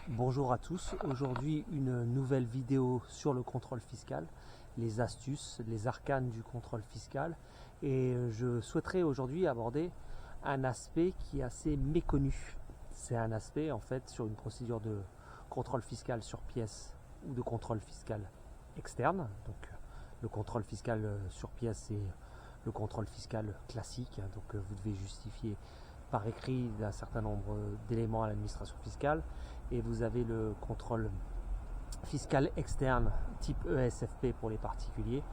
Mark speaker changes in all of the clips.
Speaker 1: Bonjour à tous, aujourd'hui une nouvelle vidéo sur le contrôle fiscal, les astuces, les arcanes du contrôle fiscal, et je souhaiterais aujourd'hui aborder un aspect qui est assez méconnu. C'est un aspect en fait sur une procédure de contrôle fiscal sur pièce ou de contrôle fiscal externe. Donc le contrôle fiscal sur pièce, c'est le contrôle fiscal classique, donc vous devez justifier par écrit d'un certain nombre d'éléments à l'administration fiscale, et vous avez le contrôle fiscal externe type ESFP pour les particuliers,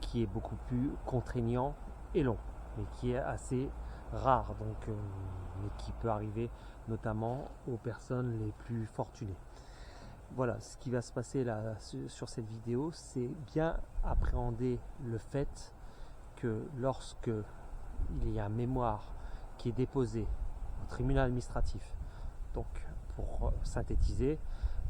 Speaker 1: qui est beaucoup plus contraignant et long, mais qui est assez rare, donc, mais qui peut arriver notamment aux personnes les plus fortunées. Voilà, ce qui va se passer là sur cette vidéo, c'est bien appréhender le fait que lorsque il y a un mémoire qui est déposé au tribunal administratif, donc pour synthétiser,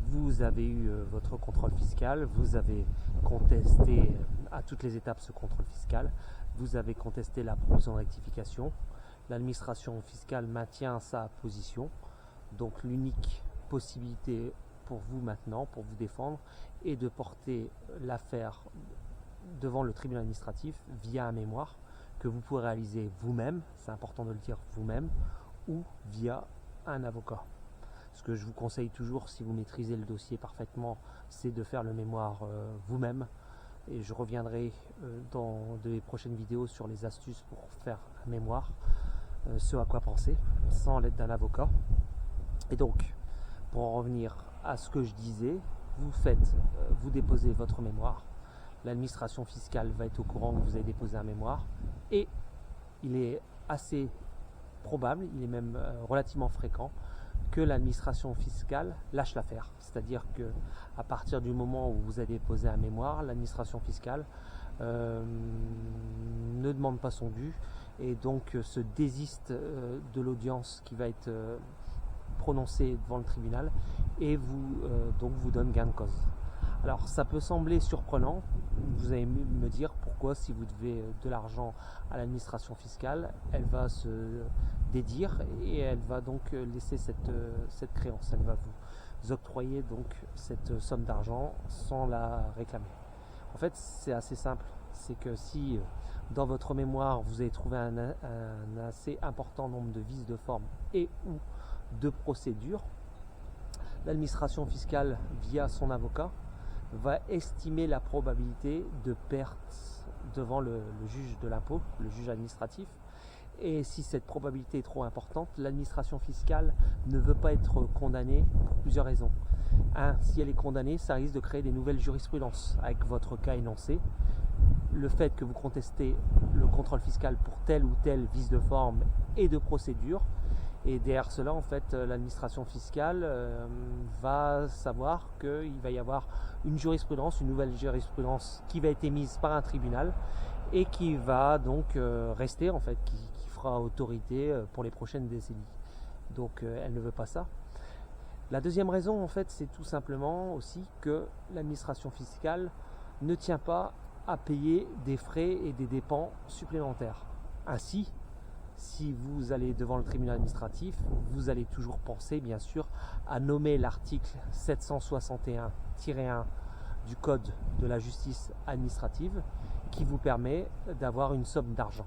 Speaker 1: vous avez eu votre contrôle fiscal, vous avez contesté à toutes les étapes ce contrôle fiscal, vous avez contesté la provision de rectification, l'administration fiscale maintient sa position, donc l'unique possibilité pour vous maintenant, pour vous défendre, est de porter l'affaire devant le tribunal administratif via un mémoire que vous pouvez réaliser vous-même, c'est important de le dire vous-même, ou via un avocat. Ce que je vous conseille toujours, si vous maîtrisez le dossier parfaitement, c'est de faire le mémoire vous-même. Et je reviendrai dans de prochaines vidéos sur les astuces pour faire un mémoire, ce à quoi penser, sans l'aide d'un avocat. Et donc, pour en revenir à ce que je disais, vous déposez votre mémoire. L'administration fiscale va être au courant que vous avez déposé un mémoire, et il est assez probable, il est même relativement fréquent, que l'administration fiscale lâche l'affaire. C'est-à-dire que à partir du moment où vous avez déposé un mémoire, l'administration fiscale ne demande pas son dû et donc se désiste de l'audience qui va être prononcée devant le tribunal et donc vous donne gain de cause. Alors ça peut sembler surprenant, vous allez me dire pourquoi, si vous devez de l'argent à l'administration fiscale, elle va se dédire et elle va donc laisser cette créance, elle va vous octroyer donc cette somme d'argent sans la réclamer. En fait c'est assez simple, c'est que si dans votre mémoire vous avez trouvé un assez important nombre de vices de forme et ou de procédures, l'administration fiscale via son avocat va estimer la probabilité de perte devant le juge de l'impôt, le juge administratif. Et si cette probabilité est trop importante, l'administration fiscale ne veut pas être condamnée pour plusieurs raisons. Si elle est condamnée, ça risque de créer des nouvelles jurisprudences avec votre cas énoncé. Le fait que vous contestez le contrôle fiscal pour tel ou tel vice de forme et de procédure. Et derrière cela, en fait, l'administration fiscale va savoir qu'il va y avoir une jurisprudence, une nouvelle jurisprudence qui va être émise par un tribunal et qui va donc rester, en fait, qui fera autorité pour les prochaines décennies. Donc, elle ne veut pas ça. La deuxième raison, en fait, c'est tout simplement aussi que l'administration fiscale ne tient pas à payer des frais et des dépenses supplémentaires. Ainsi, si vous allez devant le tribunal administratif, vous allez toujours penser bien sûr à nommer l'article 761-1 du Code de la justice administrative qui vous permet d'avoir une somme d'argent.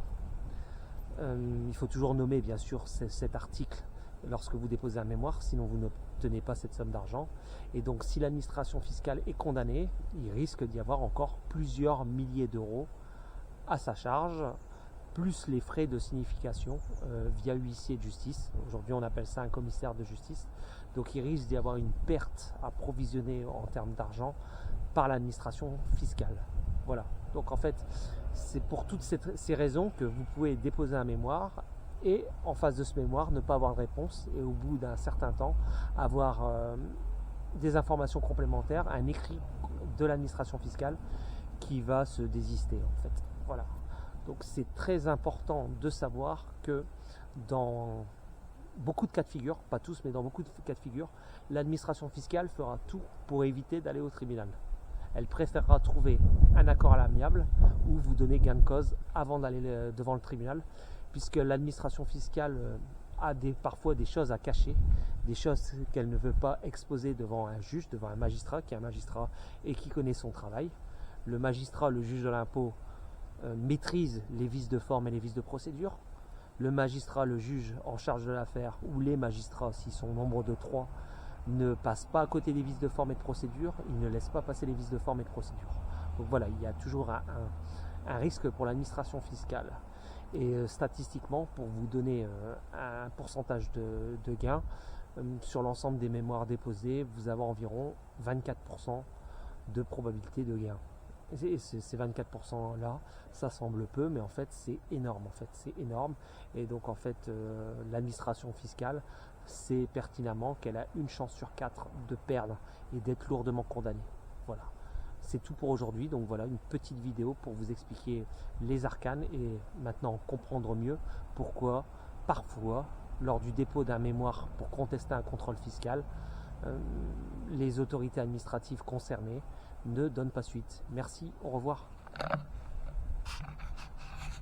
Speaker 1: Il faut toujours nommer bien sûr cet article lorsque vous déposez un mémoire, sinon vous n'obtenez pas cette somme d'argent. Et donc si l'administration fiscale est condamnée, il risque d'y avoir encore plusieurs milliers d'euros à sa charge, plus les frais de signification via huissier de justice. Aujourd'hui on appelle ça un commissaire de justice. Donc il risque d'y avoir une perte à provisionner en termes d'argent par l'administration fiscale. Voilà, donc en fait c'est pour toutes ces raisons que vous pouvez déposer un mémoire et en face de ce mémoire ne pas avoir de réponse et au bout d'un certain temps avoir des informations complémentaires, un écrit de l'administration fiscale qui va se désister en fait. Voilà. Donc c'est très important de savoir que dans beaucoup de cas de figure, pas tous, mais dans beaucoup de cas de figure, l'administration fiscale fera tout pour éviter d'aller au tribunal. Elle préférera trouver un accord à l'amiable ou vous donner gain de cause avant d'aller devant le tribunal, puisque l'administration fiscale a parfois des choses à cacher, des choses qu'elle ne veut pas exposer devant un juge, devant un magistrat qui est un magistrat et qui connaît son travail. Le magistrat, le juge de l'impôt, maîtrise les vices de forme et les vices de procédure. Le magistrat, le juge en charge de l'affaire, ou les magistrats, s'ils sont au nombre de 3, ne passent pas à côté des vices de forme et de procédure, ils ne laissent pas passer les vices de forme et de procédure. Donc voilà, il y a toujours un risque pour l'administration fiscale. Et statistiquement, pour vous donner un pourcentage de gain, sur l'ensemble des mémoires déposées, vous avez environ 24% de probabilité de gain. Et ces 24% là, ça semble peu, mais en fait c'est énorme. C'est énorme. Et donc en fait, l'administration fiscale sait pertinemment qu'elle a une chance sur 4 de perdre et d'être lourdement condamnée. Voilà. C'est tout pour aujourd'hui. Donc voilà, une petite vidéo pour vous expliquer les arcanes et maintenant comprendre mieux pourquoi parfois, lors du dépôt d'un mémoire pour contester un contrôle fiscal, les autorités administratives concernées ne donnent pas suite. Merci, au revoir.